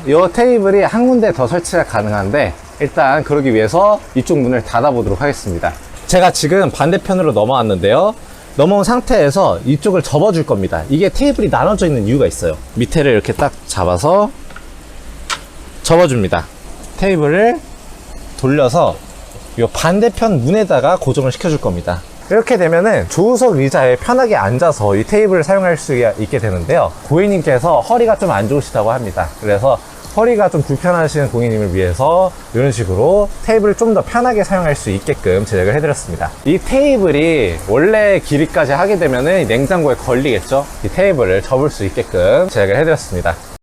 이 테이블이 한 군데 더 설치가 가능한데 일단 그러기 위해서 이쪽 문을 닫아 보도록 하겠습니다. 제가 지금 반대편으로 넘어왔는데요, 넘어온 상태에서 이쪽을 접어줄 겁니다. 이게 테이블이 나눠져 있는 이유가 있어요. 밑에를 이렇게 딱 잡아서 접어줍니다. 테이블을 돌려서 이 반대편 문에다가 고정을 시켜줄 겁니다. 이렇게 되면은 조수석 의자에 편하게 앉아서 이 테이블을 사용할 수 있게 되는데요, 고객님께서 허리가 좀 안 좋으시다고 합니다. 그래서 허리가 좀 불편하신 고객님을 위해서 이런 식으로 테이블을 좀 더 편하게 사용할 수 있게끔 제작을 해드렸습니다. 이 테이블이 원래 길이까지 하게 되면은 냉장고에 걸리겠죠. 이 테이블을 접을 수 있게끔 제작을 해드렸습니다.